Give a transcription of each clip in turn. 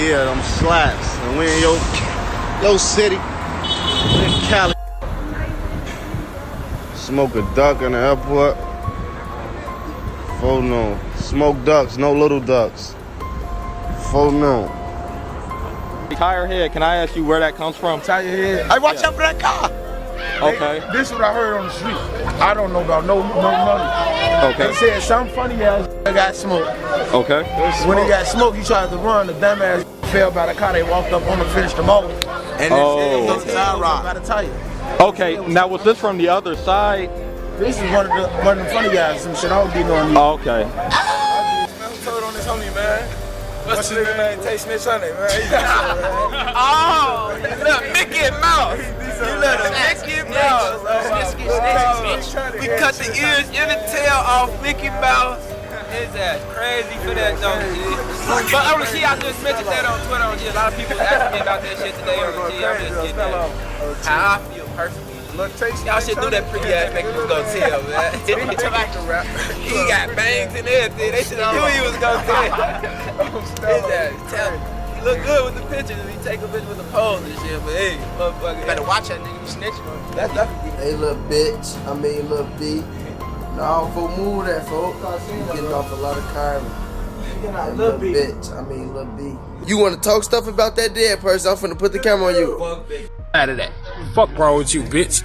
Yeah, them slaps. And we in your city. We in Cali. Smoke a duck in the airport. 4 noon. Smoke ducks, no little ducks. 4 noon. Tire head, can I ask you where that comes from? Tire head. Hey, watch out for that car. Okay. This is what I heard on the street. I don't know about no money. Okay. They said some funny ass got smoked. Okay. When he got smoked, he tried to run. The dumb ass fell by the car. They walked up on him, finished him off. And oh. They by the tire. Okay. Now was this from the other side? This is one of the funny guys. Some shit I don't be knowing. Oh, okay. Who told on this homie, man? What's your nigga name? Tay Smith Sunday, man. Oh, you little Mickey Mouse. You little Mickey Mouse. We cut the ears and the tail off Mickey Mouse. His ass crazy for that though, G. But on the G, I just mentioned that on Twitter. On G, a lot of people asking me about that shit today on the G. I'm just getting that. How I feel personally. Y'all should do that pretty ass make was gonna tell, man. He got bangs and everything. They should have knew he was gonna tell. His ass, tell him. He look good with the pictures. He take a picture with the pose and shit, but hey, motherfucker. Better watch that nigga, you snitching. That's definitely. Hey, little bitch. I mean, little B. No, for move that, folks. You getting off a lot of carbon. Hey, little bitch. I mean, little B. You want to talk stuff about that dead person? I'm finna put the camera on you. Out of that. Fuck wrong with you, bitch.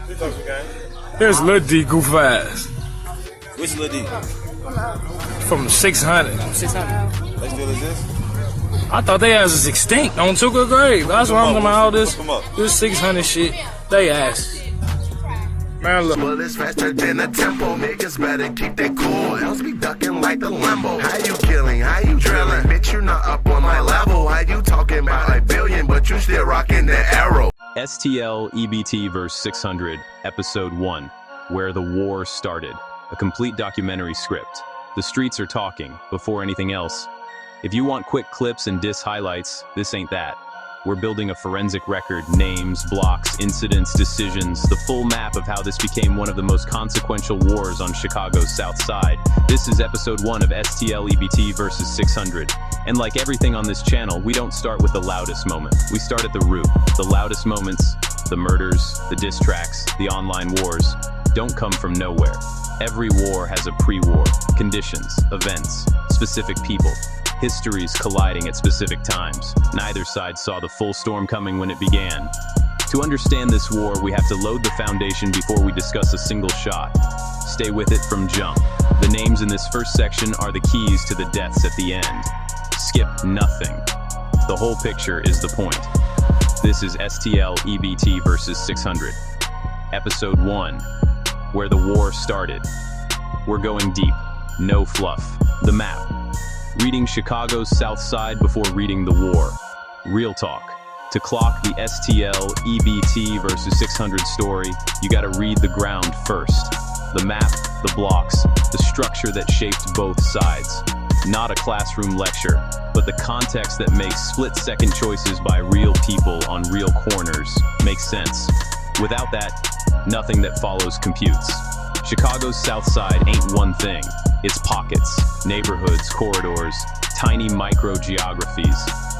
Here's Lil D goof ass. Which Lil D? From 600. 600. They still exist? I thought they ass was extinct on Tuka grave. That's why I'm talking about all this 600 shit. They ass. Man, look. Well, it's faster than a tempo. Niggas better keep that cool. Else be ducking like the limbo. How you killing? How you drilling? Bitch, you not up on my level. How you talking about a billion, but you still rocking the arrow? STL-EBT vs. 600, Episode 1, Where the War Started. A complete documentary script. The streets are talking, before anything else. If you want quick clips and diss highlights, this ain't that. We're building a forensic record, names, blocks, incidents, decisions, the full map of how this became one of the most consequential wars on Chicago's South Side. This is Episode 1 of STL-EBT vs. 600. And like everything on this channel, we don't start with the loudest moment. We start at the root. The loudest moments, the murders, the diss tracks, the online wars, don't come from nowhere. Every war has a pre-war, conditions, events, specific people, histories colliding at specific times. Neither side saw the full storm coming when it began. To understand this war, we have to load the foundation before we discuss a single shot. Stay with it from jump. The names in this first section are the keys to the deaths at the end. Skip nothing. The whole picture is the point. This is STL-EBT vs. 600. Episode 1, Where the War Started. We're going deep, no fluff. The map. Reading Chicago's South Side before reading the war. Real talk. To clock the STL-EBT vs. 600 story, you gotta read the ground first. The map, the blocks, the structure that shaped both sides. Not a classroom lecture, but the context that makes split-second choices by real people on real corners makes sense. Without that, nothing that follows computes. Chicago's South Side ain't one thing. It's pockets, neighborhoods, corridors, tiny micro-geographies,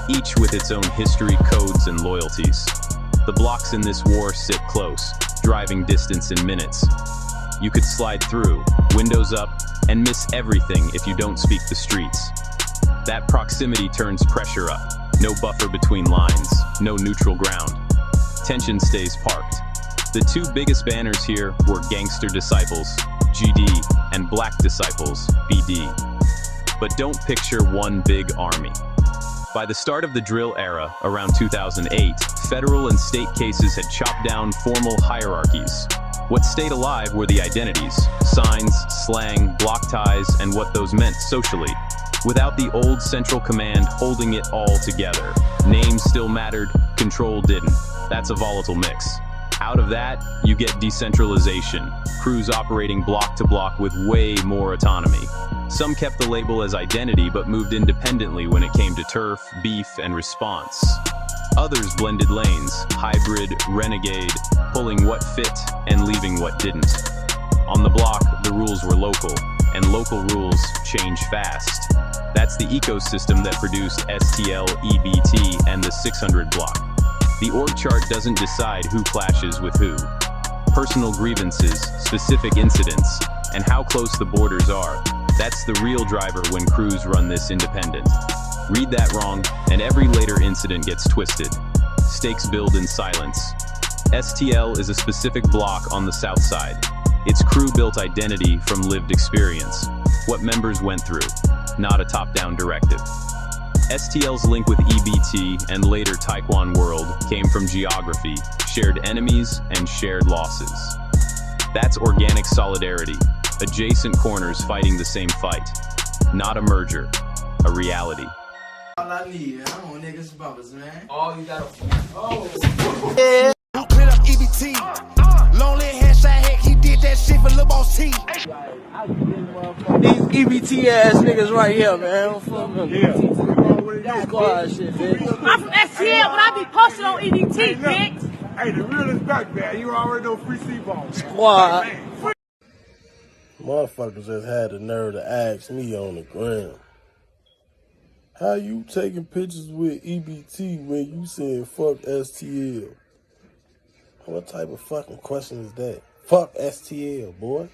each with its own history, codes, and loyalties. The blocks in this war sit close, driving distance in minutes. You could slide through, windows up, and miss everything if you don't speak the streets. That proximity turns pressure up. No buffer between lines, no neutral ground. Tension stays parked. The two biggest banners here were Gangster Disciples, GD, and Black Disciples, BD. But don't picture one big army. By the start of the drill era, around 2008, federal and state cases had chopped down formal hierarchies. What stayed alive were the identities, signs, slang, block ties, and what those meant socially. Without the old central command holding it all together. Names still mattered, control didn't. That's a volatile mix. Out of that, you get decentralization, crews operating block to block with way more autonomy. Some kept the label as identity but moved independently when it came to turf, beef, and response. Others blended lanes, hybrid, renegade, pulling what fit and leaving what didn't. On the block, the rules were local, and local rules change fast. That's the ecosystem that produced STL-EBT and the 600 block. The org chart doesn't decide who clashes with who. Personal grievances, specific incidents, and how close the borders are, that's the real driver when crews run this independent. Read that wrong, and every later incident gets twisted. Stakes build in silence. STL is a specific block on the south side. Its crew built identity from lived experience. What members went through, not a top-down directive. STL's link with EBT and later Taekwon World came from geography, shared enemies, and shared losses. That's organic solidarity, adjacent corners fighting the same fight. Not a merger, a reality. All I need, I don't want niggas bumpers, man. All you gotta. Yeah. Clear up EBT. Lonely headshot heck, he did that shit for Lil Boss T. These EBT ass niggas right here, man. Squad shit, bitch. I'm from STL, but I be posted on EBT, bitch. Hey, the real is back, man. You already know free C-ball. Squad. Motherfuckers just had the nerve to ask me on the ground, how you taking pictures with EBT when you saying fuck STL? What type of fucking question is that? Fuck STL, boy.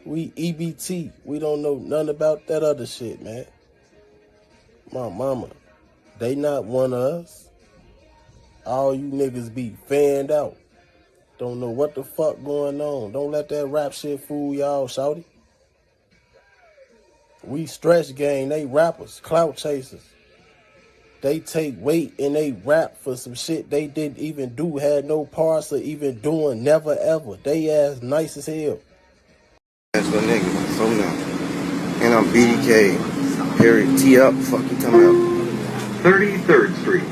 We EBT. We don't know nothing about that other shit, man. My mama, they not one of us. All you niggas be fanned out. Don't know what the fuck going on. Don't let that rap shit fool y'all, shawty. We stretch gang, they rappers, clout chasers. They take weight and they rap for some shit they didn't even do, had no parts of even doing, never ever. They ass nice as hell. That's what nigga, so now. And I'm BDK, period, T up, fuck you talking about. 33rd Street.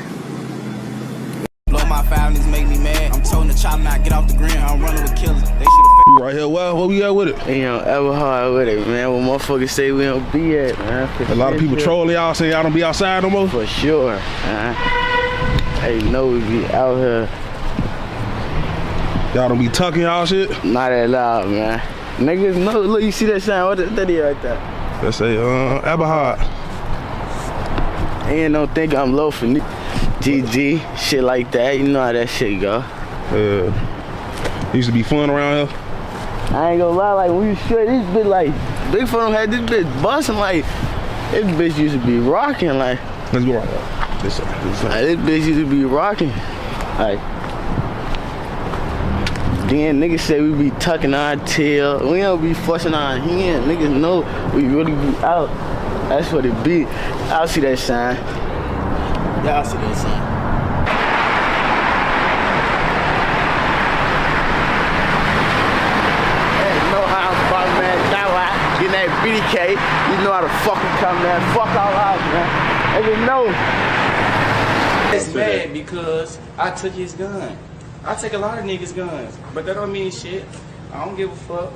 Blow my families make me mad. I'm told the chop not get off the ground. I'm running with killers. They should've. You right here, well, what we got with it? We don't ever hard with it, man. What motherfuckers say we don't be at, man. A lot of people trolling y'all, saying y'all don't be outside no more? For sure, man. Hey, you know we be out here. Y'all don't be tucking y'all shit? Not that loud, man. Niggas know, look, you see that sign? What that is right there? Let's say, Aberhard. And don't think I'm low for GG, shit like that. You know how that shit go. Used to be fun around here. I ain't gonna lie, like when you straight, this bitch like, Big Phone had this bitch busting like, this bitch used to be rocking like. Let's go right this side. Like, this bitch used to be rocking. Like, then niggas say we be tucking our tail. We don't be fussing our hand. Niggas know we really be out. That's what it be. Y'all see that sign. Y'all see that sign. Getting that BDK, you know how to fucking come there. Fuck all out, man. And you know. It's bad because I took his gun. I take a lot of niggas' guns, but that don't mean shit. I don't give a fuck.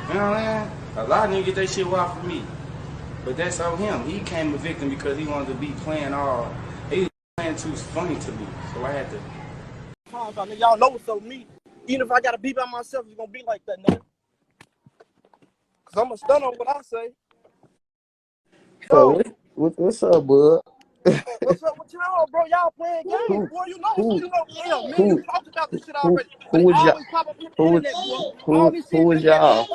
You know what I'm saying? A lot of niggas get that shit wild for me. But that's on him. He became a victim because he wanted to be playing all. He was playing too funny to me, so I had to. Y'all know what's up with me. Even if I gotta be by myself, it's gonna be like that, nigga. Cause I'm a stun on what I say. So, what's up, bud? What's up with y'all, bro? Y'all playing games, boy. You know, hell, man, you talked about this shit already. Who was y'all? Who was y'all?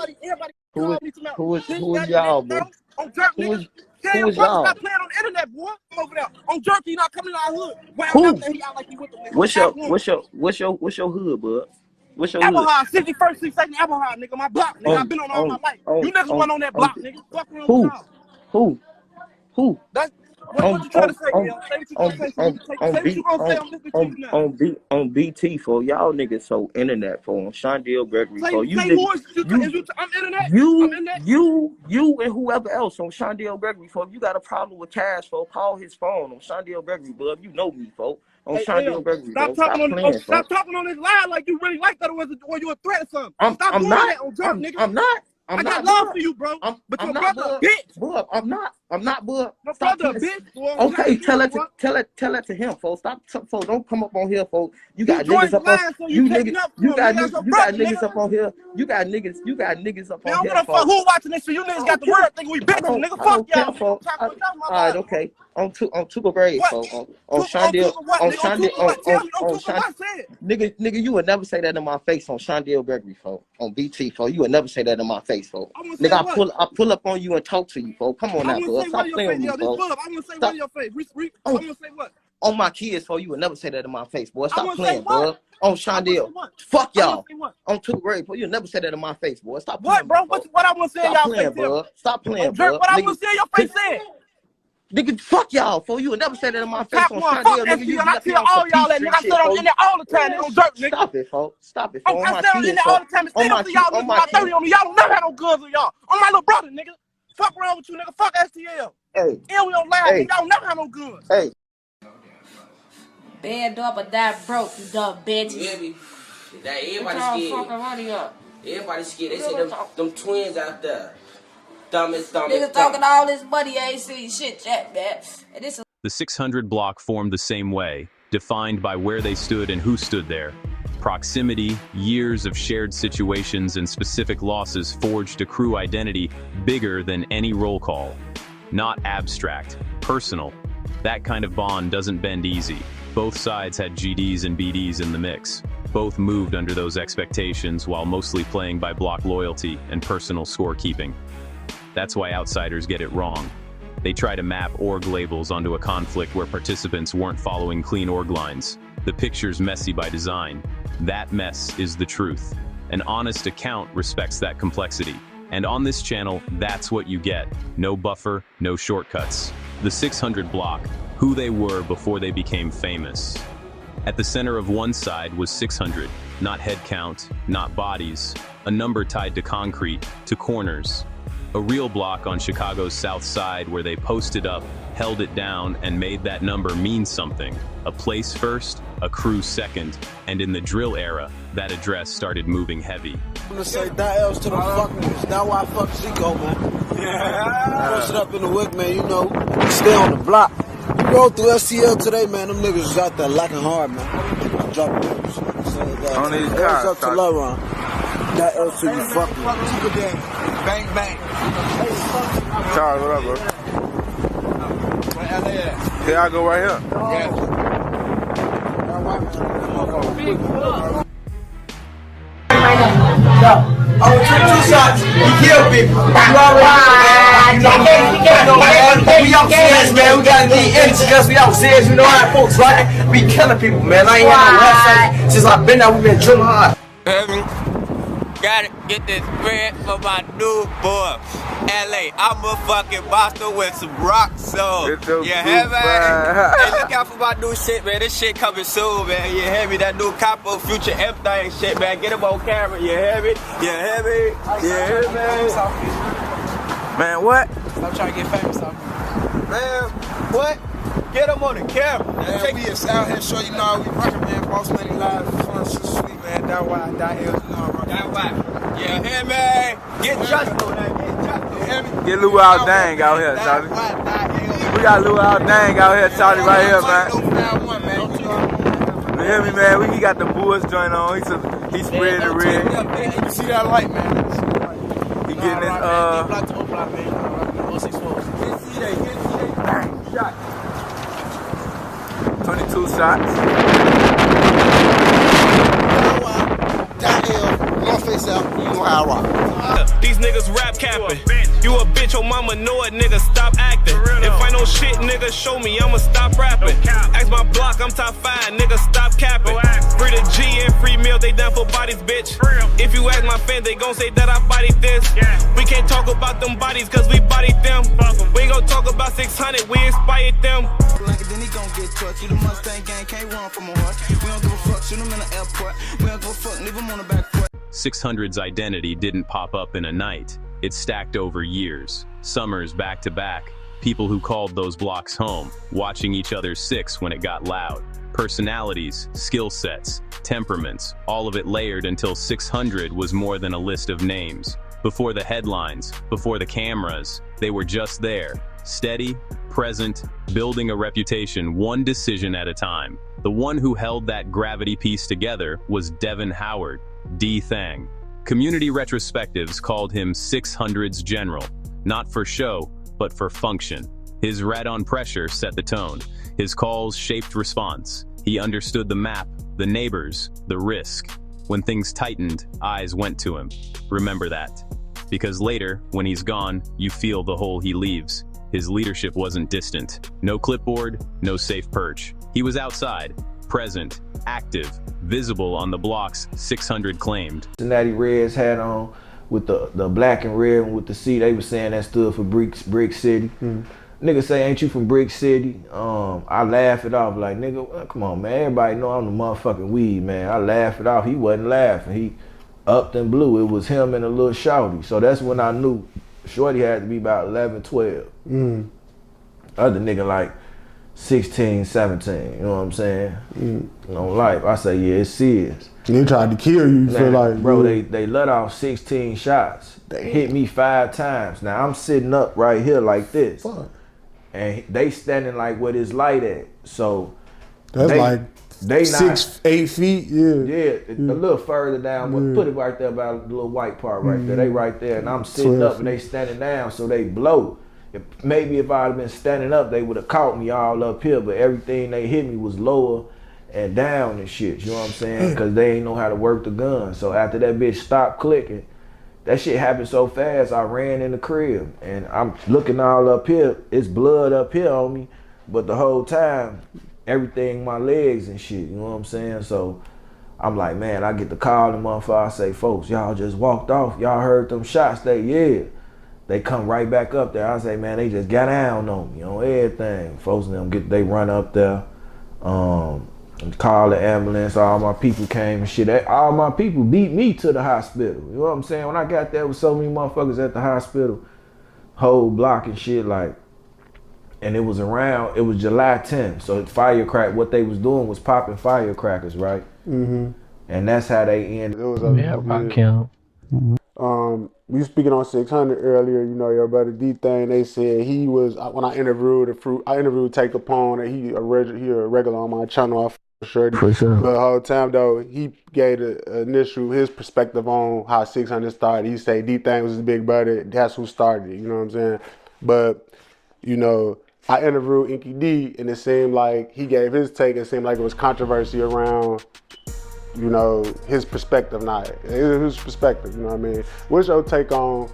Who was y'all, bro? On jerk, nigga. Who was y'all? Stop playing on the internet, boy. Over there. On jerk, he not coming to our hood. What's your hood, bud? What's your Aberhard, 61st, 62nd Aberhard, nigga. My block, nigga. I've been on all my life. You niggas went on that block, nigga. Fuck around with y'all. Who? That's what you trying to say, man? Say what you gonna say. I'm listening to you now. On BT for y'all niggas so internet for on Shondell Gregory for you. I'm internet. You and whoever else on Shondell Gregory for if you got a problem with cash for call his phone on Shondell Gregory, bub. You know me, folks. On Shondell Gregory. Stop talking on this lie like you really like that or you a threat or something. I'm not. That on jerk, nigga. I'm not. I got love for you, bro. But your brother a bitch. Bub, I'm not. I'm not, bud. My Stop brother, telling- bitch. Boy. Okay, tell it to him, folks. Stop, folks. Don't come up on here, folks. You got You niggas joined up the on line, so you you niggas. taking up You for got him. Nigga, niggas. You brother, got niggas nigga. up on here. You got niggas up Man, I on don't here, give a fuck folks. who watching this shit. You niggas got the word thinking we bitches, nigga. Fuck y'all. Folks. All right, okay. On Tuba grade, folks. On Shondale. On Shondale. Nigga, you would never say that in my face on Shondale Gregory, folks. On BT, folks. You would never say that in my face, folks. Nigga, I pull up on you and talk to you, folks. Come on now, bud. Stop playing with me, folks. I'm gonna say what in your face. I'm gonna say what? On my kids, folks. You would never say that in my face, boy. Stop I'm gonna playing, say what? bud. On Shondale. Fuck I'm y'all. gonna say what? On Tuba grade, folks. You would never say that in my face, boy. Stop What, playing, bro? What I'm gonna say in y'all face? bud. Stop playing, Jerk, bud. what I'm gonna say in your face said? Nigga, fuck y'all, fool. You would never say that in my face Top on one, Shondale, fuck nigga. You STL, and I left me tell on all some y'all that, P nigga. I Street said shit, I'm fool. in there all the time, nigga. I'm jerk, nigga. Stop it, folks. Stop it, folks. I said I'm in there all the time. And stand up for y'all niggas. My 30 on me. Y'all don't never have no guns on y'all. I'm my little brother, nigga. Fuck around with you, nigga. Fuck STL. Hey. And we don't lie, Hey. nigga. Y'all don't never have no guns. Hey. Bad up or die broke, you dumb bitch. You hear me? That everybody Get scared. y'all fucking money up. Everybody scared. They say them twins out there. Dumbest. Niggas talking all this money, I ain't seen shit yet, man. And this is The 600 block formed the same way, defined by where they stood and who stood there. Proximity, years of shared situations, and specific losses forged a crew identity bigger than any roll call. Not abstract, personal. That kind of bond doesn't bend easy. Both sides had GDs and BDs in the mix. Both moved under those expectations while mostly playing by block loyalty and personal scorekeeping. That's why outsiders get it wrong. They try to map org labels onto a conflict where participants weren't following clean org lines. The picture's messy by design. That mess is the truth. An honest account respects that complexity. And on this channel, that's what you get. No buffer, no shortcuts. The 600 block, who they were before they became famous. At the center of one side was 600, not head count, not bodies, a number tied to concrete, to corners. A real block on Chicago's south side where they posted up, held it down, and made that number mean something. A place first, a crew second, and in the drill era, that address started moving heavy. I'm gonna say that else to the fuck niggas. That's why I fuck Zico, man. Yeah. Push it up in the wick, man. You know, we stay on the block. You go through STL today, man. Them niggas is out there lacking hard, man. I'm dropping them. So, on these cars. Up to cars. Laron. That else to you fuck me. Bang, bang. Charles, what up, bro? Here I go right here. Oh, took 2 shots, he killed people. You already know, we upstairs, man. We gotta get energy because we upstairs. You know how folks right? We killing people, man. I ain't had no website since I've been there. We been drilling hard. Gotta get this bread for my new boy. LA, I'm a fucking Boston with some rock soul. Yeah, hear me? Hey, look out for my new shit, man. This shit coming soon, man. You hear me? That new Capo Future everything shit, man. Get him on camera, you hear me? You hear me? You hear me? Man, what? Stop trying to get famous off me. Man, what? Get him on the camera. Man, we is out here show you know we rockin', man. Boss Lady Live, fun, so sweet, man. That why, that is, you know, that why. Yeah, hear me? Get just on that. Get Lou Al Dang out here, Charlie. We got Lou Al Dang out here, Charlie, right here, man. You hear me, man? He got the Bulls joint on. He's spreading the red. You see that light, man? He getting his, Shot. 22 shots. Face out, you know how I rock. These niggas rap capping. You a bitch, your mama know it, nigga, stop acting. If I know shit, nigga, show me, I'ma stop rapping. Ask my block, I'm top 5, nigga, stop capping. Free the G and free meal, they down for bodies, bitch. If you ask my fans, they gon' say that I bodied this. We can't talk about them bodies, cause we bodied them. We ain't gon' talk about 600, we inspired them. Then he gon' get touched. You the Mustang gang, can't run from a horse. We don't give a fuck, shoot him in the airport. We don't give a fuck, leave him on the back foot. 600's identity didn't pop up in a night. It stacked over years, summers back to back, people who called those blocks home, watching each other's six when it got loud. Personalities, skill sets, temperaments, all of it layered until 600 was more than a list of names. Before the headlines, before the cameras, they were just there, Steady, present, building a reputation one decision at a time. The one who held that gravity piece together was Devin Howard, DThang. Community retrospectives called him 600's general, not for show, but for function. His radon pressure set the tone. His calls shaped response. He understood the map, the neighbors, the risk. When things tightened, eyes went to him. Remember that. Because later, when he's gone, you feel the hole he leaves. His leadership wasn't distant. No clipboard, no safe perch. He was outside, present, active, visible on the blocks 600 claimed. Cincinnati Reds had on with the black and red and with the C, they were saying that stood for Brick City. Nigga say, ain't you from Brick City? I laugh it off like, nigga, come on, man. Everybody know I'm the motherfucking weed, man. I laugh it off. He wasn't laughing. He upped and blew. It was him and a little shorty. So that's when I knew shorty had to be about 11, 12. Other nigga like 16, 17. You know what I'm saying? On life, I say, yeah, it's serious. They tried to kill you, feel like. Bro, they let off 16 shots. They hit me 5 times. Now I'm sitting up right here like this. Fuck. And they standing like where this light at. So that's they 6, 8 feet, yeah, a little further down, but put it right there by the little white part right there. They right there, and I'm sitting up and they standing down, so they blow. Maybe if I'd have been standing up, they would have caught me all up here, but everything they hit me was lower and down and shit, you know what I'm saying? Because they ain't know how to work the gun. So after that bitch stopped clicking, that shit happened so fast, I ran in the crib. And I'm looking all up here, it's blood up here on me, but the whole time, everything my legs and shit, you know what I'm saying? So I'm like, man, I get the call and motherfucker, I say, folks, y'all just walked off. Y'all heard them shots, They come right back up there. I say, man, they just got down on me on everything. Folks and them they run up there, call the ambulance. All my people came and shit. All my people beat me to the hospital. You know what I'm saying? When I got there with so many motherfuckers at the hospital, whole block and shit, like, and it was July 10th. So what they was doing was popping firecrackers, right? And that's how they ended. It was we speaking on 600 earlier, you know, your brother DThang, they said he was, when I interviewed Take Capone, and he a regular on my channel, for sure. But the whole time though, he gave his perspective on how 600 started. He said DThang was his big brother, that's who started it, you know what I'm saying? But, you know, I interviewed Inky D, and it seemed like he gave his take. It seemed like it was controversy around, you know, his perspective, his perspective, you know what I mean? What's your take on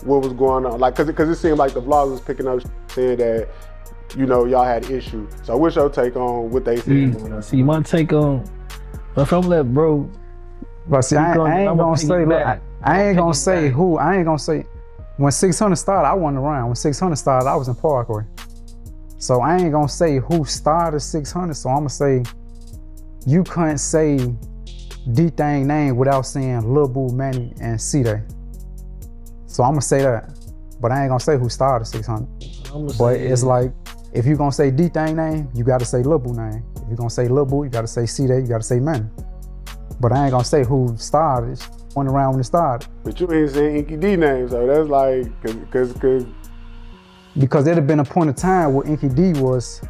what was going on? Like, cause it seemed like the vlog was picking up saying that, you know, y'all had issues. So what's your take on what they said? See, my take on, if I'm let bro. But see, I ain't gonna say, when 600 started, I wasn't around. When 600 started, I was in Parkway. So I ain't gonna say who started 600, so I'm gonna say, you couldn't say DThang name without saying Lil Boo, Manny, and C-Day. So I'm gonna say that, but I ain't gonna say who started 600. But it's like, if you gonna say DThang name, you gotta say Lil Boo name. If you gonna say Lil Boo, you gotta say C-Day, you gotta say Manny. But I ain't gonna say who started, went around when it started. But you ain't saying Inky D name, so that's like, because it'd have been a point of time where Inky D was,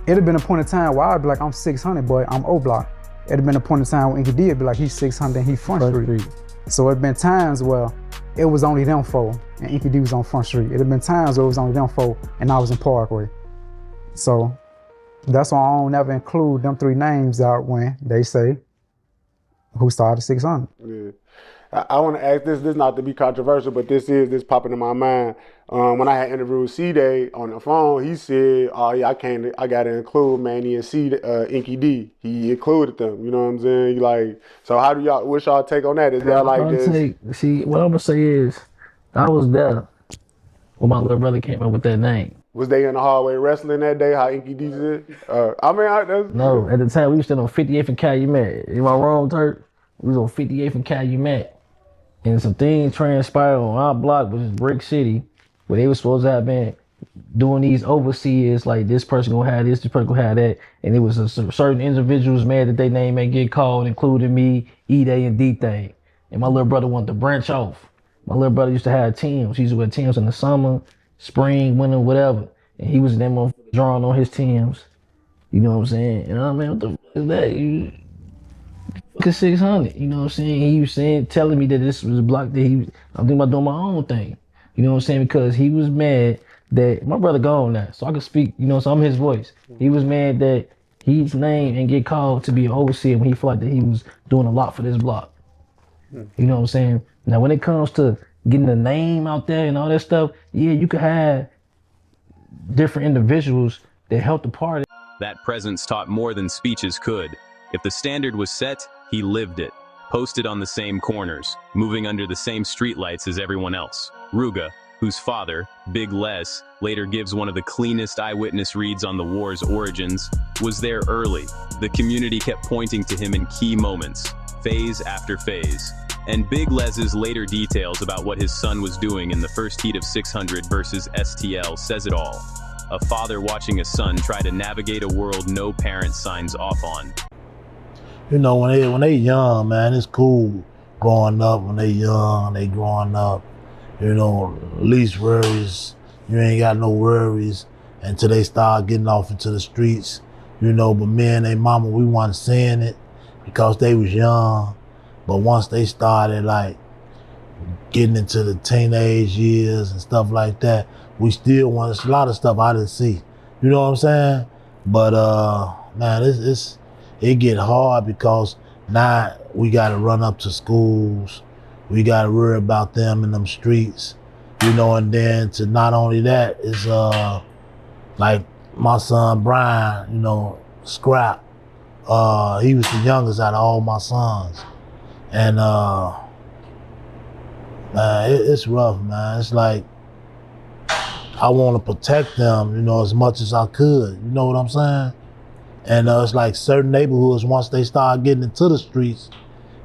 it'd have been a point of time where I'd be like, I'm 600, but I'm O-Block. It'd have been a point of time where Inky D would be like, he's 600 and he Front Street. So it'd been times where it was only them four and Inky D was on Front Street. It'd have been times where it was only them four and I was in Parkway. So that's why I don't ever include them 3 names out when they say who started 600. Yeah. I want to ask this not to be controversial, but this popping in my mind. When I had interviewed C-Day on the phone, he said, "Oh yeah, I gotta include Manny and Inky D." He included them. You know what I'm saying? Like, so how do y'all? What's y'all take on that? Is that like this? See, what I'm gonna say is, I was there when my little brother came up with that name. Was they in the hallway wrestling that day? How Inky D said? No, at the time we was still on 58th and Calumet. Am I wrong, Turk? We was on 58th and Calumet. And some things transpired on our block, which is Brick City, where they were supposed to have been doing these overseers, like this person gonna have this person gonna have that. And it was certain individuals mad that their name may get called, including me, E-Day, and D-Thang. And my little brother wanted to branch off. My little brother used to have teams. He used to wear teams in the summer, spring, winter, whatever. And he was in that motherfucker drawing on his Timbs. You know what I'm saying? And I mean, what the fuck is that? You fucking 600. You know what I'm saying? He was saying, telling me that this was a block that I'm thinking about doing my own thing. You know what I'm saying? Because he was mad that my brother gone now, so I can speak. You know, so I'm his voice. He was mad that he's named and get called to be an overseer when he felt like that he was doing a lot for this block. You know what I'm saying? Now, when it comes to getting the name out there and all that stuff, yeah, you could have different individuals that help the party. That presence taught more than speeches could. If the standard was set, he lived it. Posted on the same corners, moving under the same streetlights as everyone else. Ruga, whose father, Big Les, later gives one of the cleanest eyewitness reads on the war's origins, was there early. The community kept pointing to him in key moments, phase after phase. And Big Les's later details about what his son was doing in the first heat of 600 versus STL says it all. A father watching a son try to navigate a world no parent signs off on. You know, when they young, man, it's cool growing up. When they young, they growing up. You know, least worries. You ain't got no worries until they start getting off into the streets. You know, but me and they mama, we wasn't seeing it because they was young. But once they started like getting into the teenage years and stuff like that, we still want a lot of stuff I didn't see. You know what I'm saying? But man, it get hard because now we gotta run up to schools. We gotta worry about them in them streets. You know, and then to not only that is like my son Brian, you know, Scrapp. He was the youngest out of all my sons. And man, it's rough, man. It's like I want to protect them, you know, as much as I could. You know what I'm saying? And it's like certain neighborhoods, once they start getting into the streets,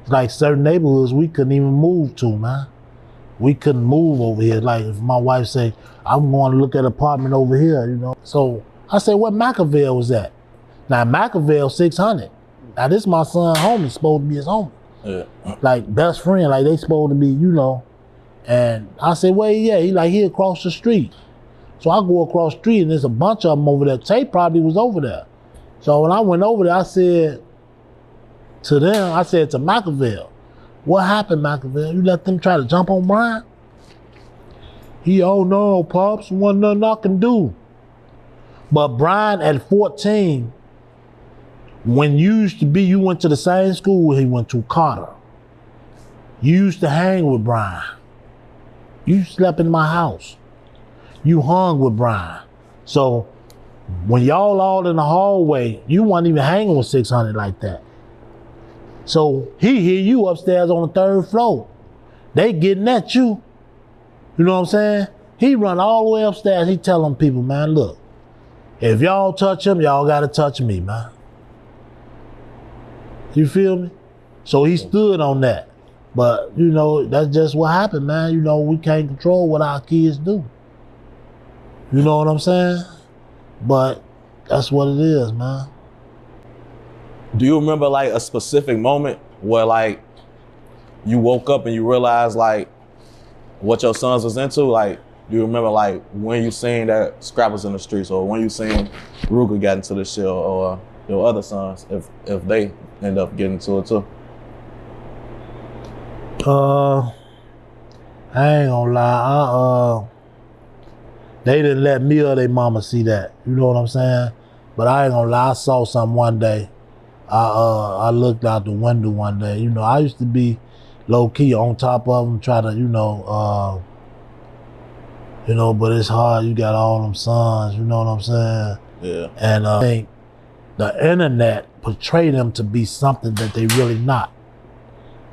it's like certain neighborhoods we couldn't even move to, man. We couldn't move over here. Like if my wife say, I'm going to look at an apartment over here, you know. So I said, where Makavel was at? Now Makavel 600. Now this my son homie, supposed to be his homie. Yeah. Like best friend, like they supposed to be, you know. And I said, where he at? He like, he across the street. So I go across the street and there's a bunch of them over there. Tay probably was over there. So when I went over there, I said to them, I said to Makavel, what happened, Makavel? You let them try to jump on Brian? He, oh no, Pops, wasn't nothing I can do. But Brian at 14, when you used to be, you went to the same school he went to, Carter. You used to hang with Brian. You slept in my house. You hung with Brian. So when y'all all in the hallway, you wasn't even hanging with 600 like that. So he hear you upstairs on the 3rd floor. They getting at you. You know what I'm saying? He run all the way upstairs. He telling people, man, look, if y'all touch him, y'all gotta touch me, man. You feel me? So he stood on that. But, you know, that's just what happened, man. You know, we can't control what our kids do. You know what I'm saying? But that's what it is, man. Do you remember like a specific moment where like you woke up and you realized like what your sons was into? Like, do you remember like when you seen that Scrapp was in the streets, or when you seen Ruger got into the shit, or your other sons, if they end up getting into it too? I ain't gonna lie. They didn't let me or their mama see that. You know what I'm saying? But I ain't gonna lie. I saw something one day. I looked out the window one day. You know, I used to be low key on top of them, try to, you know, but it's hard. You got all them sons. You know what I'm saying? Yeah. And I think the internet portrayed them to be something that they really not.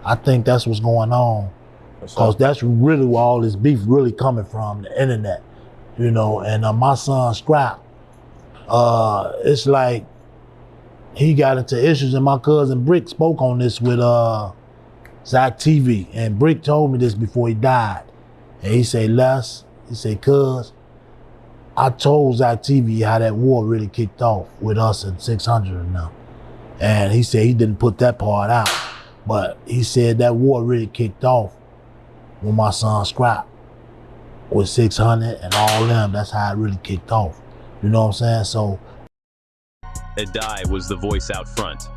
I think that's what's going on, because that's really where all this beef really coming from, the internet. You know, and my son Scrapp, it's like he got into issues, and my cousin Brick spoke on this with Zach TV, and Brick told me this before he died. And he said, Les, he said, cuz, I told Zach TV how that war really kicked off with us in 600 and now. And he said he didn't put that part out, but he said that war really kicked off with my son Scrapp. with 600 and all them. That's how it really kicked off. You know what I'm saying? So Adai was the voice out front.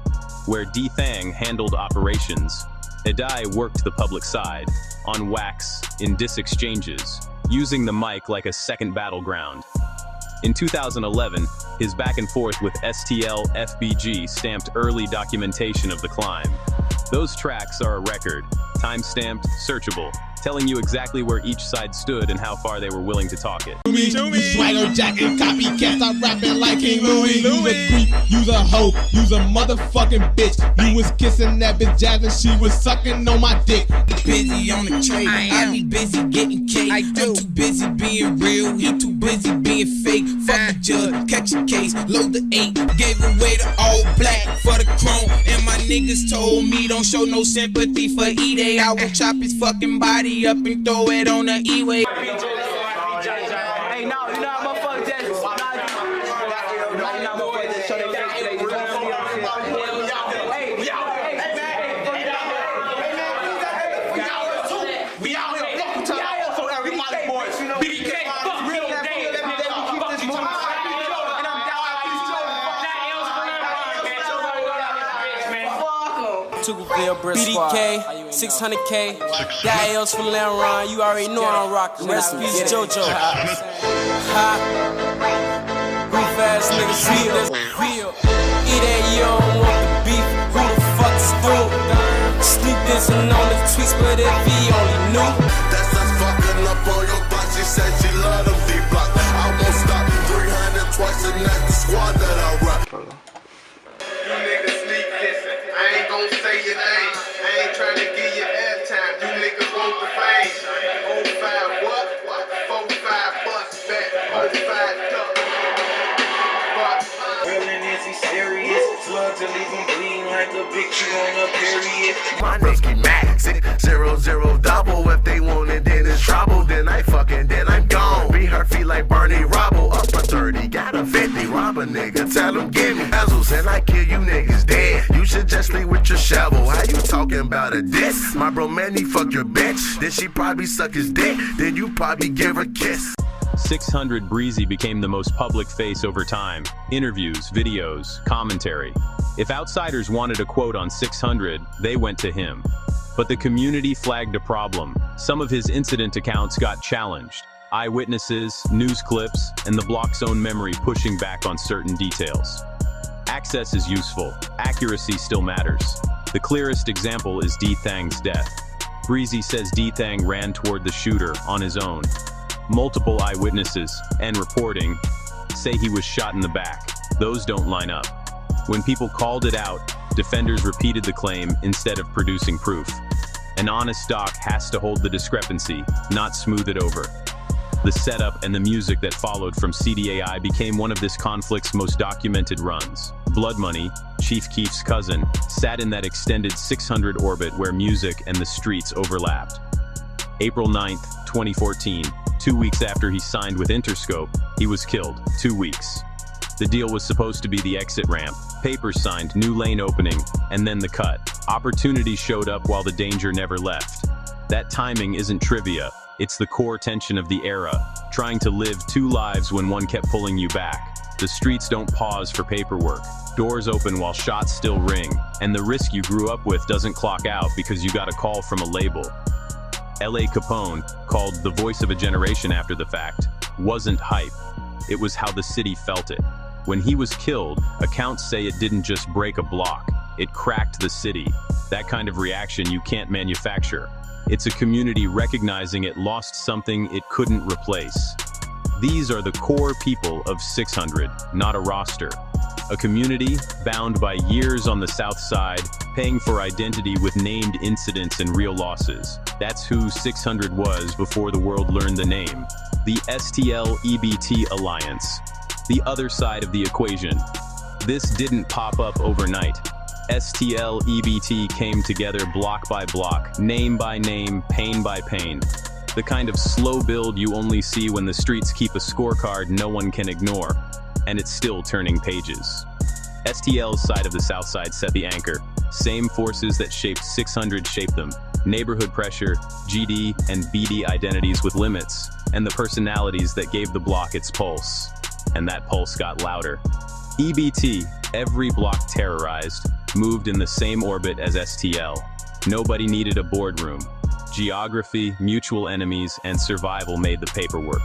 Where DThang handled operations, Adai worked the public side, on wax, in diss exchanges, using the mic like a second battleground. In 2011, his back and forth with STL-FBG stamped early documentation of the climb. Those tracks are a record, time-stamped, searchable, telling you exactly where each side stood and how far they were willing to talk it. Swagger jacking, copycat, stop rapping like King Louis. Use a creep, use a hoe, use a motherfucking bitch. You was kissing that bitch Jasmine, she was sucking on my dick. Busy on the trade, I be busy getting cake. I'm too busy being real, he too busy being fake. Fuck the judge, catch a case, load the 8. Gave away the all black for the chrome. And my niggas told me don't show no sympathy for E-Day. I will chop his fucking body up and throw it on the E-way. Hey, no, you know how motherfuckers just BDK, 600K, got L's for Ron, you already know I'm rockin'. Recipes JoJo. Ha, goof ass niggas feel. Eat that, you don't want the beef, who the fuck's through? Sleep dancing on the tweets, but if he only knew. That's us fucking up on your block. She said she love them D-block. I won't stop 300 twice and that's the squad that I rock. You niggas sneak dissing. I ain't gon' say your name. I ain't trying to give you airtime. You niggas want the fame. 05 what? 45 bust back. 05 duck. Real is he serious? Slug to leave him bleeding like a bitch you on a period. My Rusky Max, 0-0 double. If they want it, then it's trouble. Then I fucking, then I'm gone. Be her feet like Barney Rubble. Up a 30, got a 50. Rob a nigga, tell him give me bezels and I kill you niggas dead. You should just leave with your shovel. How you talking about a diss? My bro Manny fuck your bitch. Then she probably suck his dick. Then you probably give her a kiss. 600 Breezy became the most public face over time. Interviews, videos, commentary. If outsiders wanted a quote on 600, they went to him. But the community flagged a problem. Some of his incident accounts got challenged. Eyewitnesses, news clips, and the block's own memory pushing back on certain details. Access is useful. Accuracy still matters. The clearest example is DThang's death. Breezy says DThang ran toward the shooter on his own. Multiple eyewitnesses and reporting say he was shot in the back. Those don't line up. When people called it out, defenders repeated the claim instead of producing proof. An honest doc has to hold the discrepancy, not smooth it over. The setup and the music that followed from CDAI became one of this conflict's most documented runs. Blood Money, Chief Keef's cousin, sat in that extended 600 orbit where music and the streets overlapped. April 9th, 2014, 2 weeks after he signed with Interscope, he was killed. 2 weeks. The deal was supposed to be the exit ramp, papers signed, new lane opening, and then the cut. Opportunity showed up while the danger never left. That timing isn't trivia, it's the core tension of the era, trying to live two lives when one kept pulling you back. The streets don't pause for paperwork, doors open while shots still ring, and the risk you grew up with doesn't clock out because you got a call from a label. L.A. Capone, called the voice of a generation after the fact, wasn't hype. It was how the city felt it. When he was killed, accounts say it didn't just break a block, it cracked the city. That kind of reaction you can't manufacture. It's a community recognizing it lost something it couldn't replace. These are the core people of 600, not a roster. A community bound by years on the South Side, paying for identity with named incidents and real losses. That's who 600 was before the world learned the name. The STL-EBT Alliance. The other side of the equation. This didn't pop up overnight. STL-EBT came together block by block, name by name, pain by pain. The kind of slow build you only see when the streets keep a scorecard no one can ignore. And it's still turning pages. STL's side of the South Side set the anchor. Same forces that shaped 600 shaped them. neighborhood pressure, GD and BD identities with limits, and the personalities that gave the block its pulse. And that pulse got louder. EBT, every block terrorized, moved in the same orbit as STL. Nobody needed a boardroom. Geography, mutual enemies, and survival made the paperwork.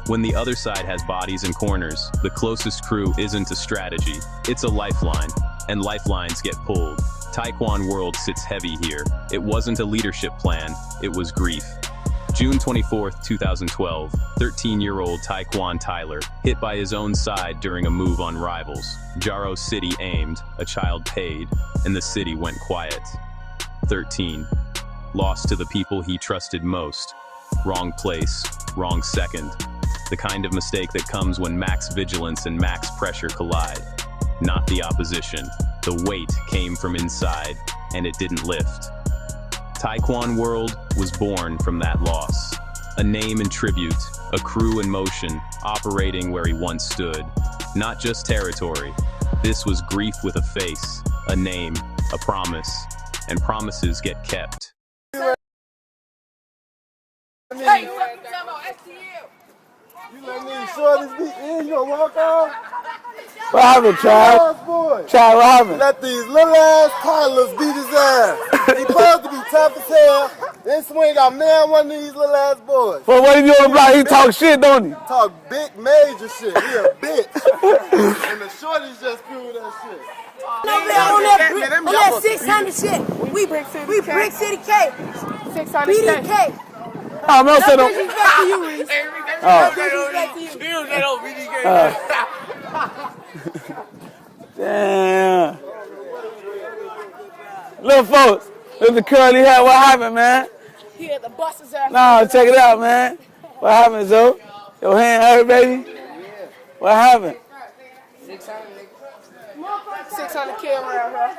When the other side has bodies and corners, the closest crew isn't a strategy, it's a lifeline, and lifelines get pulled. Taekwon World sits heavy here. It wasn't a leadership plan, it was grief. June 24th, 2012, 13-year-old Taekwon Tyler, hit by his own side during a move on rivals. Jaro City aimed, a child paid, and the city went quiet. 13. Lost to the people he trusted most. Wrong place, wrong second. The kind of mistake that comes when max vigilance and max pressure collide. Not the opposition. The weight came from inside, and it didn't lift. Taekwon World was born from that loss. A name and tribute, a crew in motion, operating where he once stood. Not just territory. This was grief with a face, a name, a promise, and promises get kept. Hey, you let me short this beat in, you gonna walk on? What happened, Chad? Chad, what happened? Let these little ass toddlers beat his ass. He supposed to be tough as hell. Then swing out man one of these little ass boys. Well, what he do on the block? He talk shit, don't he? Talk big major shit. He a bitch. And the shorties just fuel that shit. On that 600 shit. We Brick City K. 600 BDK. Oh, no, say no. Disrespect to you, Reese. No disrespect to you. Damn. Little folks, look at the curly hat. What happened, man? He had the busters ass. No, check it out, man. What happened, Zoe? Your hand hurt, baby? What happened? 600 kill around her.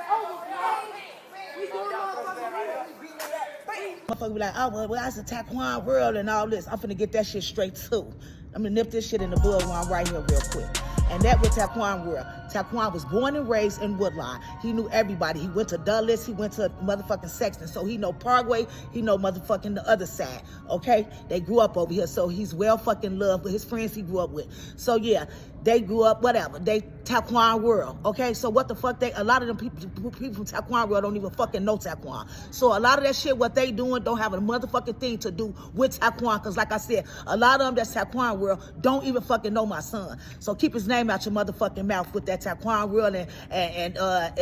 Motherfucker be like, oh, well, that's a Taekwon World and all this. I'm finna get that shit straight too. I'm gonna nip this shit in the bud while I'm right here real quick. And that was Taekwon World. Taekwon was born and raised in Woodline. He knew everybody. He went to Dulles, he went to motherfucking Sexton. So he know Parkway, he know motherfucking the other side, okay? They grew up over here, so he's well fucking loved with his friends he grew up with. So yeah, they grew up, whatever. They Taekwon World, okay? So what the fuck a lot of them people from Taekwon World don't even fucking know Taekwon. So a lot of that shit, what they doing, don't have a motherfucking thing to do with Taekwon, because like I said, a lot of them that's Taekwon World don't even fucking know my son. So keep his name out your motherfucking mouth with that Taekwon World and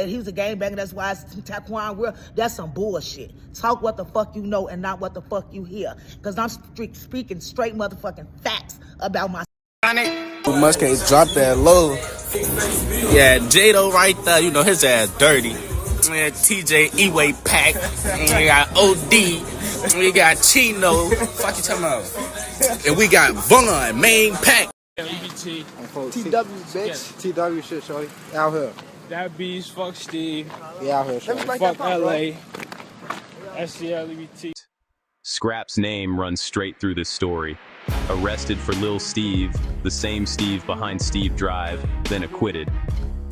he was a gangbanger, that's why it's Taekwon World. That's some bullshit. Talk what the fuck you know and not what the fuck you hear. Because I'm speaking straight motherfucking facts about my We must can't drop that low. Yeah, Jado right there, you know his ass dirty. Man, TJ E-Way pack. We got OD. We got Chino. Fuck you talking about? And we got Vaughn, main pack. EBT. TW, bitch. TW shit, shorty. Out here. That beast, fuck Steve. Yeah, out here, shorty. Fuck LA. STL-EBT. Scrapp's name runs straight through this story. Arrested for Lil Steve, the same Steve behind Steve Drive, then acquitted.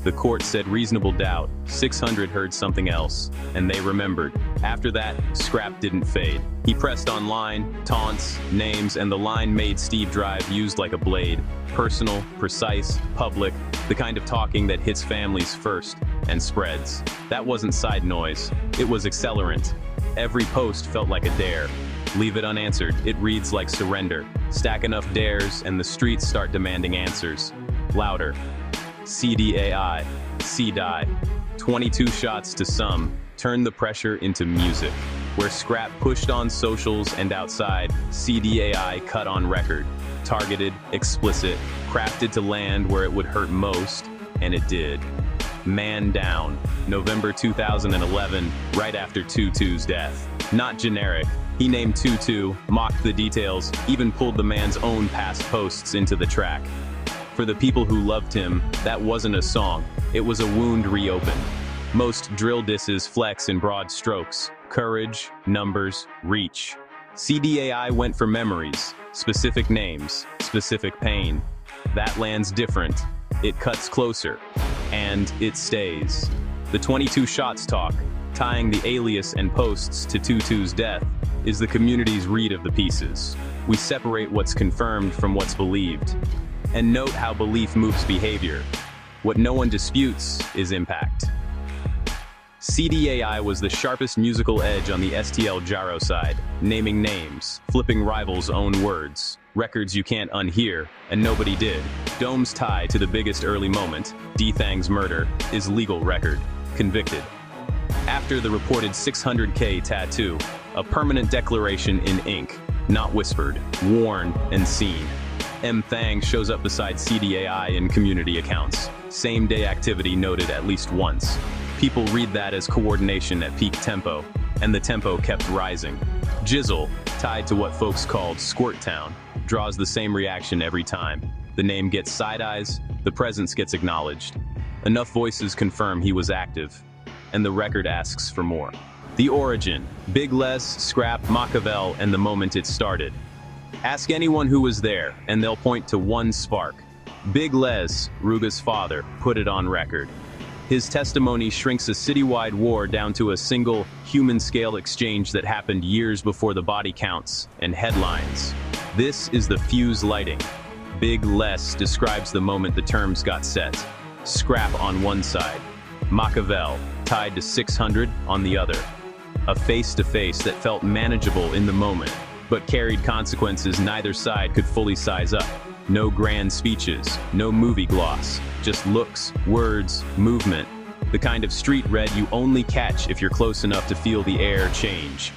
The court said reasonable doubt, 600 heard something else, and they remembered. After that, Scrapp didn't fade. He pressed on line, taunts, names, and the line made Steve Drive used like a blade. Personal, precise, public, the kind of talking that hits families first and spreads. That wasn't side noise, it was accelerant. Every post felt like a dare. Leave it unanswered, it reads like surrender. Stack enough dares and the streets start demanding answers. Louder. CDAI, C-Die. 22 shots to some, turn the pressure into music. Where Scrapp pushed on socials and outside, CDAI cut on record. Targeted, explicit, crafted to land where it would hurt most, and it did. Man Down, November 2011, right after Tutu's death. Not generic. He named Tutu, mocked the details, even pulled the man's own past posts into the track. For the people who loved him, that wasn't a song, it was a wound reopened. Most drill disses flex in broad strokes, courage, numbers, reach. CDAI went for memories, specific names, specific pain. That lands different, it cuts closer, and it stays. The 22 shots talk, tying the alias and posts to Tutu's death, is the community's read of the pieces. We separate what's confirmed from what's believed. And note how belief moves behavior. What no one disputes is impact. CDAI was the sharpest musical edge on the STL gyro side, naming names, flipping rivals' own words, records you can't unhear, and nobody did. Dome's tie to the biggest early moment, DThang's murder, is legal record, convicted. After the reported 600K tattoo, a permanent declaration in ink, not whispered, worn and seen. Thang shows up beside CDAI in community accounts. Same-day activity noted at least once. People read that as coordination at peak tempo, and the tempo kept rising. Jizzle, tied to what folks called Squirt Town, draws the same reaction every time. The name gets side eyes, the presence gets acknowledged. Enough voices confirm he was active, and the record asks for more. The origin, Big Les, Scrapp, Makavel, and the moment it started. Ask anyone who was there, and they'll point to one spark. Big Les, Ruga's father, put it on record. His testimony shrinks a citywide war down to a single, human-scale exchange that happened years before the body counts and headlines. This is the fuse lighting. Big Les describes the moment the terms got set. Scrapp on one side, Makavel, tied to 600 on the other. A face-to-face that felt manageable in the moment, but carried consequences neither side could fully size up. No grand speeches, no movie gloss, just looks, words, movement. The kind of street red you only catch if you're close enough to feel the air change.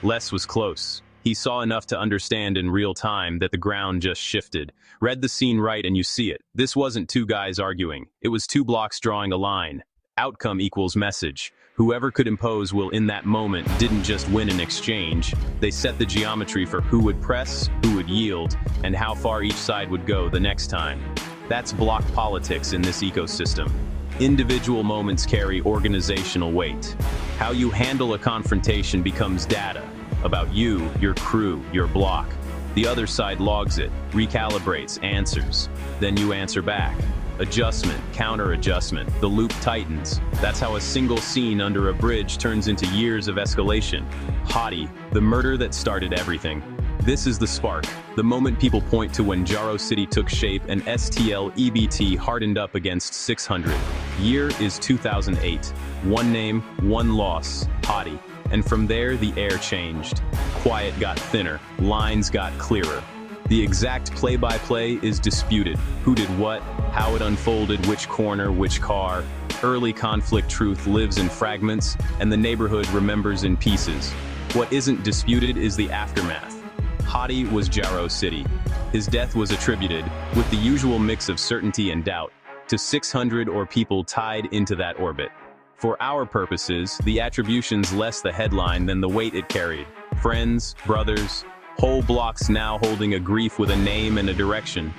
Les was close. He saw enough to understand in real time that the ground just shifted. Read the scene right and you see it. This wasn't two guys arguing. It was two blocks drawing a line. Outcome equals message. Whoever could impose will in that moment didn't just win an exchange. They set the geometry for who would press, who would yield, and how far each side would go the next time. That's block politics in this ecosystem. Individual moments carry organizational weight. How you handle a confrontation becomes data about you, your crew, your block. The other side logs it, recalibrates, answers. Then you answer back. Adjustment, counter-adjustment, the loop tightens. That's how a single scene under a bridge turns into years of escalation. Hottie, the murder that started everything. This is the spark, the moment people point to when Jaro City took shape and STL-EBT hardened up against 600. Year is 2008. One name, one loss, Hottie. And from there, the air changed. Quiet got thinner, lines got clearer. The exact play-by-play is disputed. Who did what, how it unfolded, which corner, which car. Early conflict truth lives in fragments, and the neighborhood remembers in pieces. What isn't disputed is the aftermath. Hottie was Jaro City. His death was attributed, with the usual mix of certainty and doubt, to 600 or people tied into that orbit. For our purposes, the attribution's less the headline than the weight it carried. Friends, brothers, whole blocks now holding a grief with a name and a direction.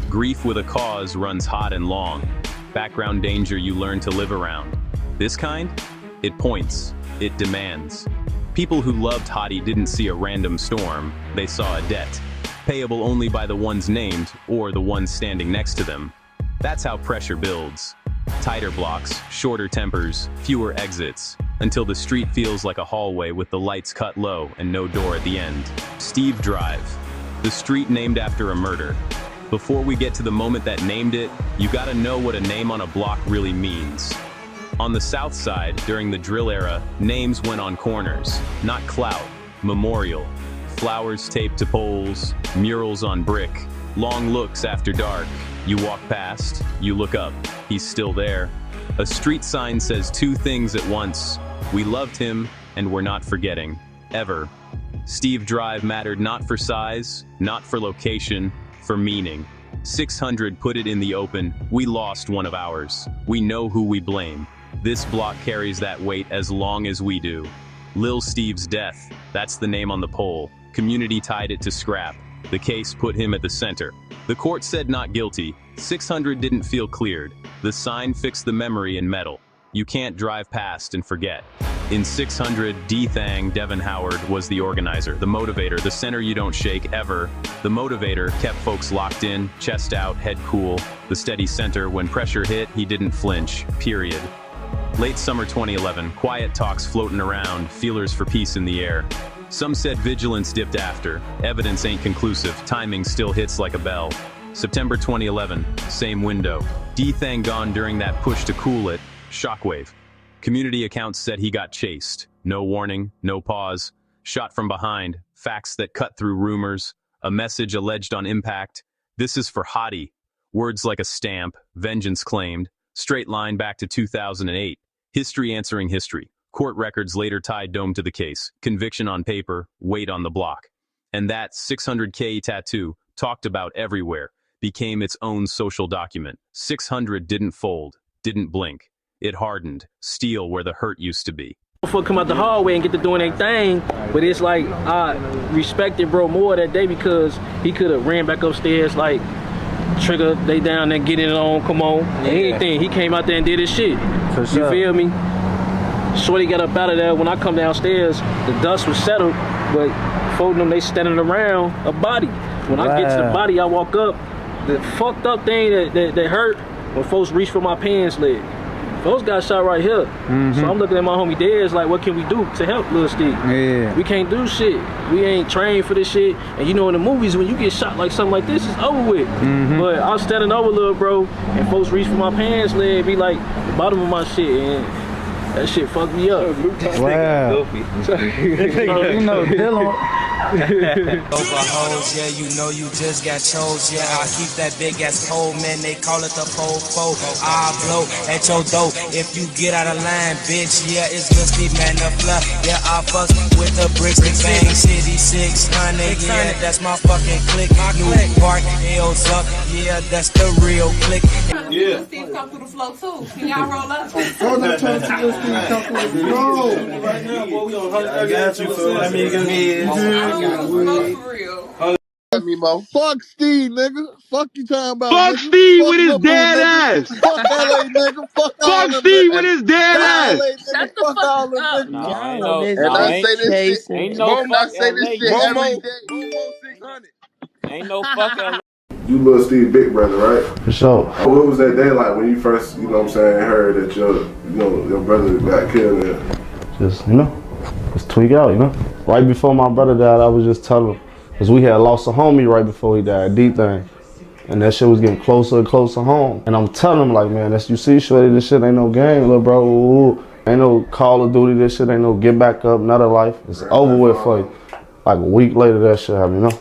Grief with a cause runs hot and long. Background danger you learn to live around. This kind? It points. It demands. People who loved Hottie didn't see a random storm. They saw a debt. Payable only by the ones named or the ones standing next to them. That's how pressure builds. Tighter blocks, shorter tempers, fewer exits, until the street feels like a hallway with the lights cut low and no door at the end. Steve Drive, the street named after a murder. Before we get to the moment that named it, you gotta know what a name on a block really means. On the south side, during the drill era, names went on corners, not clout, memorial. Flowers taped to poles, murals on brick, long looks after dark. You walk past, you look up, he's still there. A street sign says two things at once. We loved him, and we're not forgetting. Ever. Steve Drive mattered not for size, not for location, for meaning. 600 put it in the open, we lost one of ours. We know who we blame. This block carries that weight as long as we do. Lil Steve's death, that's the name on the poll. Community tied it to Scrapp. The case put him at the center. The court said not guilty. 600 didn't feel cleared. The sign fixed the memory in metal. You can't drive past and forget. In 600, DThang, Devin Howard, was the organizer, the motivator, the center you don't shake ever. The motivator kept folks locked in, chest out, head cool. The steady center, when pressure hit, he didn't flinch, period. Late summer 2011, quiet talks floating around, feelers for peace in the air. Some said vigilance dipped after, evidence ain't conclusive, timing still hits like a bell. September 2011, same window. DThang gone during that push to cool it, shockwave. Community accounts said he got chased. No warning, no pause. Shot from behind, facts that cut through rumors. A message alleged on impact. This is for Hottie. Words like a stamp, vengeance claimed. Straight line back to 2008. History answering history. Court records later tied Dome to the case. Conviction on paper, weight on the block. And that 600K tattoo, talked about everywhere, became its own social document. 600 didn't fold, didn't blink. It hardened, steel where the hurt used to be. Before come out the hallway and get to doing their thing, but it's like I respected bro more that day because he could have ran back upstairs like trigger they down there getting it on, come on, anything. He came out there and did his shit. For sure. You feel me? Shorty got up out of there. When I come downstairs, the dust was settled, but folding them, they standing around a body. When I get to the body, I walk up. The fucked up thing that hurt when folks reach for my pants leg. Those got shot right here. So I'm looking at my homie Dez like, what can we do to help Lil Steve? Yeah. We can't do shit. We ain't trained for this shit. And you know in the movies, when you get shot like something like this, it's over with. But I was standing over little bro, and folks reach for my pants leg, be like the bottom of my shit, and that shit fucked me up. Wow. You know, Dylan. Over hoes, yeah, you know you just got chose, yeah. I keep that big ass pole, man, they call it the pole. I blow at your dough if you get out of line, bitch. Yeah, it's Lil Steve, man, the fly. Yeah, I fuck with the bricks, the bang, city 600. Yeah, that's my fucking click. New Park, L's up, yeah, that's the real click. Yeah. Steve come through the flow too. Can y'all roll up? Oh, no, trying to see Lil Steve come through the flow. Right now, boy, we on 130. I got you, fool. I mean, fuck Steve, nigga. Fuck you talking about. Fuck nigga. Steve Fuck with his Lil dead nigga. ass. Fuck LA, nigga. Fuck Steve with his dead ass. Shut the fuck up. Nigga. Ain't no, And I say this shit. Ain't no And I fuck say LA. this shit every day. Ain't no fuck LA. You Lil Steve big brother, right? For sure. What was that day like when you first, you know what I'm saying, heard that your brother got killed there? Just, just tweak out, Right before my brother died, I was just telling him, because we had lost a homie right before he died, DThang. And that shit was getting closer and closer home. And I'm telling him like, man, you see, shorty, this shit ain't no game, little bro. Ooh. Ain't no Call of Duty, this shit ain't no get back up, another life. It's over with for you. Like a week later, that shit happened,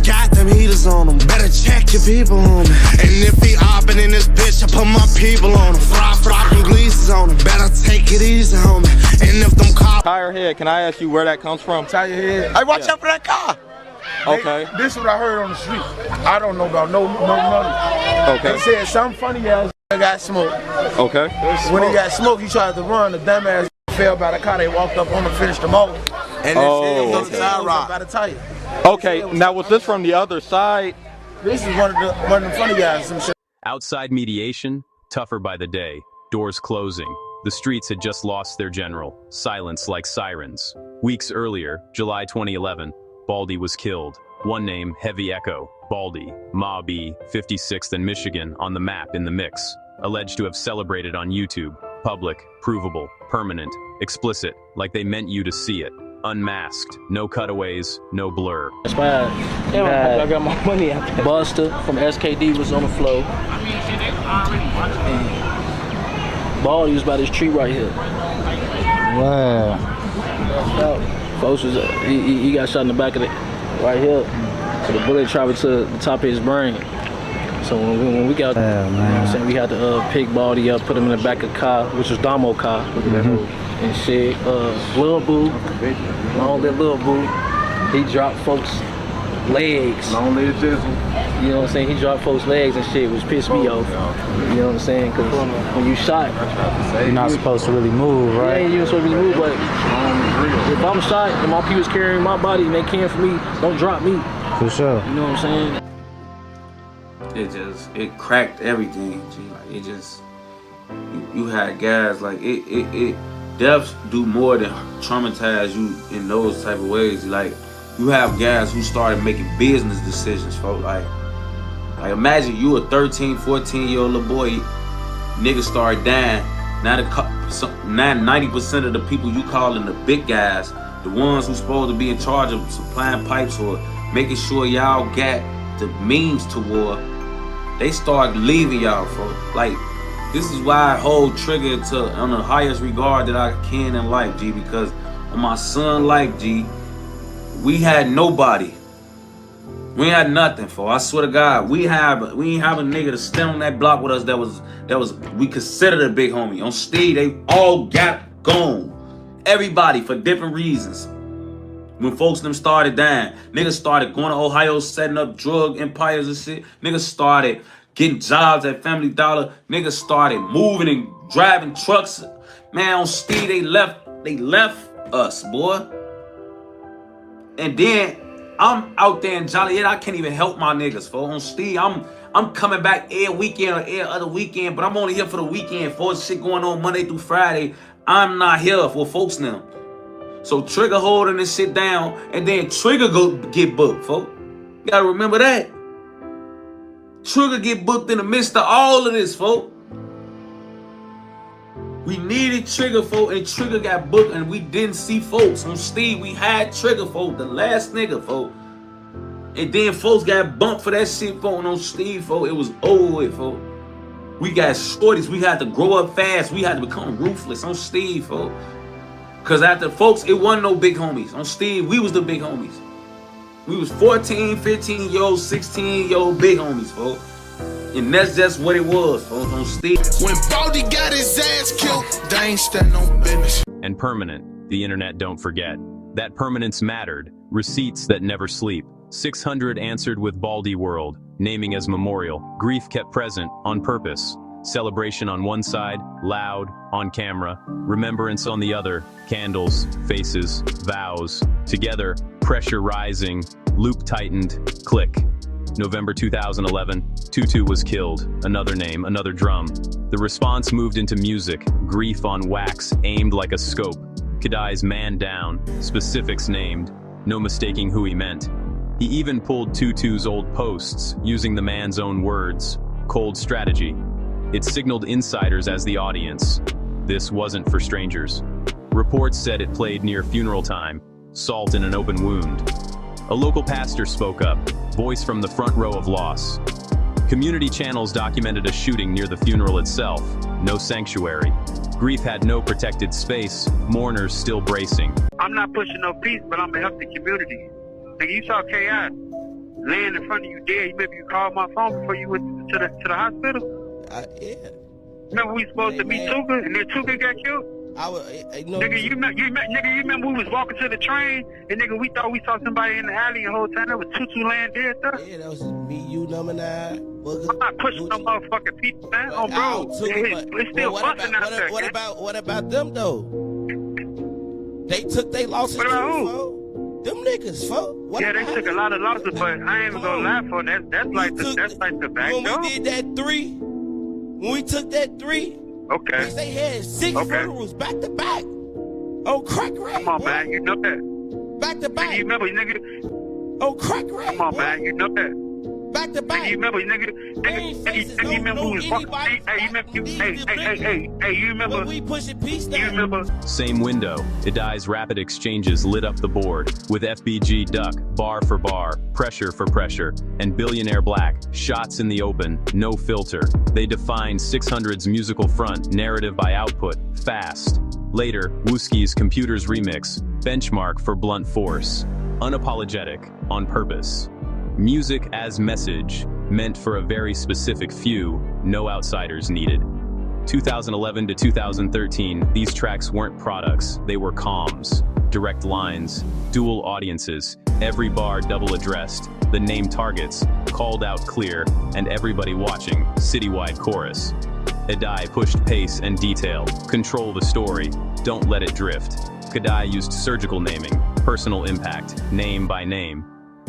Got them heaters on them. Better check your people on them. And if he oppin' in this bitch, I put my people on them. Fropping gleases on them. Better take it easy, homie. And if them cops. Tire head, can I ask you where that comes from? Tire head. Hey, watch out for that car. Okay. This is what I heard on the street. I don't know about no money. Okay. They said some funny ass got smoked. Okay. When he got smoked, he tried to run. The dumbass fell by the car. They walked up on him, finished him off. And they said he was by the tire. Okay, now was this from the other side? This is one of the funny guys. Some shit. Outside mediation, tougher by the day, doors closing. The streets had just lost their general, silence like sirens. Weeks earlier, July 2011, Baldy was killed. One name, Heavy Echo, Baldy, Ma B, 56th and Michigan on the map in the mix. Alleged to have celebrated on YouTube. Public, provable, permanent, explicit, like they meant you to see it. Unmasked, no cutaways, no blur. That's why I got my money out there. Buster from SKD was on the floor. And Baldy was by this tree right here. Wow. Folks was he got shot in the back of it right here. So the bullet traveled to the top of his brain. So when we got, we had to pick Baldy up, put him in the back of the car, which was Damo car. And shit, Lil Boo, long live Lil Boo, he dropped folks' legs. Long live Jizzle. You know what I'm saying? He dropped folks' legs and shit, which pissed me off. You know what I'm saying? Because when you shot, you're not supposed to really move, right? Yeah, you're supposed to really move, but if I'm shot and my people's carrying my body and they caring for me, don't drop me. For sure. You know what I'm It saying? it cracked everything, G. Like, it just, you had guys, like, deaths do more than traumatize you in those type of ways. Like, you have guys who started making business decisions, folks. Like imagine you a 13, 14-year-old little boy, niggas start dying, Now 90% of the people you calling the big guys, the ones who's supposed to be in charge of supplying pipes or making sure y'all got the means to war, they start leaving y'all, folks. Like, this is why I hold Trigger on the highest regard that I can in life, G, because on my son life, G, we had nobody. We ain't had nothing, for I swear to God, we ain't have a nigga to stand on that block with us that was we considered a big homie. On Steve, they all got gone. Everybody for different reasons. When folks them started dying, niggas started going to Ohio setting up drug empires and shit. Niggas started getting jobs at Family Dollar. Niggas started moving and driving trucks. Man, on Steve, they left us, boy. And then I'm out there in Joliet. I can't even help my niggas, folks. On Steve, I'm coming back every weekend or every other weekend, but I'm only here for the weekend. For shit going on Monday through Friday, I'm not here for folks now. So Trigger holding this shit down, and then Trigger go get booked, folks. You gotta remember that. Trigger get booked in the midst of all of this, folks. We needed Trigger, folks, and Trigger got booked, and we didn't see folks. On Steve, we had Trigger, folks, the last nigga, folks. And then folks got bumped for that shit, folks. On Steve, folks, it was over with, folks. We got shorties. We had to grow up fast. We had to become ruthless. On Steve, folks. Because after folks, it wasn't no big homies. On Steve, we was the big homies. We was 14, 15-year-old, 16-year-old big homies, folks. And that's just what it was, folks. On Steve. When Baldy got his ass killed, they ain't stand no business. And permanent, the internet don't forget. That permanence mattered. Receipts that never sleep. 600 answered with Baldy World, naming as memorial. Grief kept present on purpose. Celebration on one side, loud, on camera. Remembrance on the other, candles, faces, vows. Together, pressure rising, loop tightened, click. November 2011, Tutu was killed. Another name, another drum. The response moved into music, grief on wax, aimed like a scope. Kadai's man down, specifics named, no mistaking who he meant. He even pulled Tutu's old posts, using the man's own words. Cold strategy. It signaled insiders as the audience. This wasn't for strangers. Reports said it played near funeral time, salt in an open wound. A local pastor spoke up, voice from the front row of loss. Community channels documented a shooting near the funeral itself, no sanctuary. Grief had no protected space, mourners still bracing. I'm not pushing no peace, but I'm gonna help the community. Nigga, you saw K.I. laying in front of you dead. Maybe you called my phone before you went to the hospital? Yeah. Remember we supposed to meet Tuka, and then Tuka got killed? Nigga, you remember we was walking to the train, and nigga, we thought we saw somebody in the alley the whole time. That was Tutu laying dead there. Yeah, that was me, you, number 9. I'm not pushing no motherfucking people, man. Oh, bro, it's still busting out there. What about them though? They took their losses. What about who? Them niggas, folks. Yeah, they took a lot of losses, but I ain't even gonna lie for that. That's like the back door. When we did that 3, when we took that 3, okay, they had 6 funerals back to back. Oh, crack rate. Come on, man, you know that. Back to back. You remember, nigga? Oh, crack rate. Come on, man, you know that. Back to back. You remember, nigga? You remember who was walking? Hey, you remember? We pushing peace down. You remember? Same window, Idai's rapid exchanges lit up the board, with FBG duck, bar for bar, pressure for pressure, and Billionaire Black, shots in the open, no filter. They defined 600's musical front, narrative by output, fast. Later, Wooski's Computers remix, benchmark for blunt force. Unapologetic, on purpose. Music as message, meant for a very specific few, no outsiders needed. 2011 to 2013, these tracks weren't products, they were comms. Direct lines, dual audiences, every bar double addressed, the name targets, called out clear, and everybody watching, citywide chorus. Idai pushed pace and detail, control the story, don't let it drift. Kadai used surgical naming, personal impact, name by name.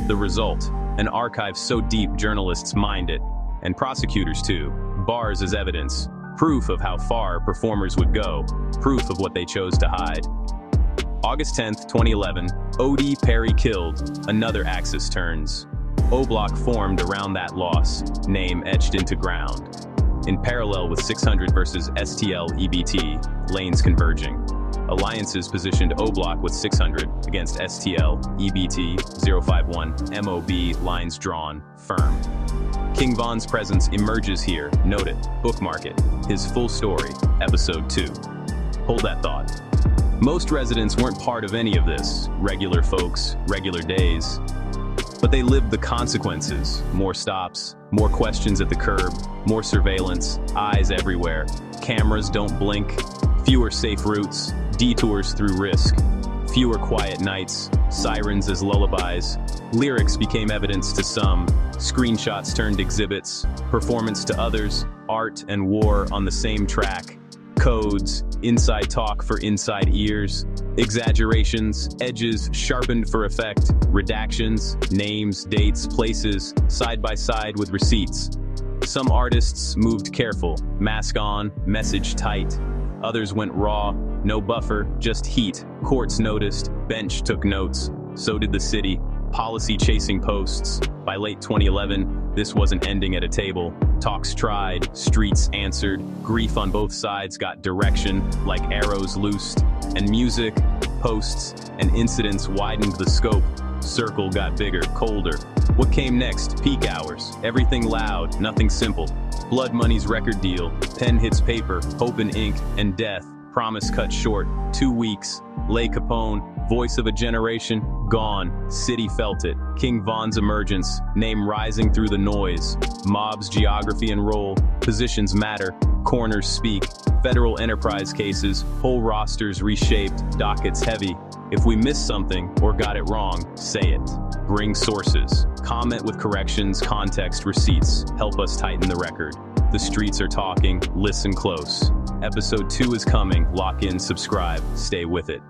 The result, an archive so deep journalists mined it, and prosecutors too, bars as evidence, proof of how far performers would go, proof of what they chose to hide. August 10th, 2011, O.D. Perry killed, another axis turns. O-Block formed around that loss, name etched into ground. In parallel with 600 versus STL-EBT, lanes converging. Alliances positioned O-Block with 600 against STL-EBT 051 MOB, lines drawn, firm. King Von's presence emerges here, note it, bookmark it, his full story, episode 2. Hold that thought. Most residents weren't part of any of this, regular folks, regular days. But they lived the consequences. More stops, more questions at the curb, more surveillance, eyes everywhere. Cameras don't blink, fewer safe routes, detours through risk. Fewer quiet nights, sirens as lullabies. Lyrics became evidence to some, screenshots turned exhibits, performance to others, art and war on the same track. Codes, inside talk for inside ears, exaggerations, edges sharpened for effect, redactions, names, dates, places, side by side with receipts. Some artists moved careful, mask on, message tight. Others went raw, no buffer, just heat. Courts noticed, bench took notes. So did the city, policy chasing posts. By late 2011, this wasn't ending at a table. Talks tried, streets answered, grief on both sides got direction, like arrows loosed. And music, posts, and incidents widened the scope. Circle got bigger, colder. What came next? Peak hours. Everything loud, nothing simple. Blood Money's record deal, pen hits paper, hope and ink, and death. Promise cut short, 2 weeks. Le Capone, voice of a generation, gone. City felt it. King Von's emergence, name rising through the noise. Mobs, geography and role, positions matter, corners speak. Federal enterprise cases, whole rosters reshaped, dockets heavy. If we missed something or got it wrong, say it. Bring sources. Comment with corrections, context, receipts. Help us tighten the record. The streets are talking, listen close. Episode 2 is coming, lock in, subscribe, stay with it.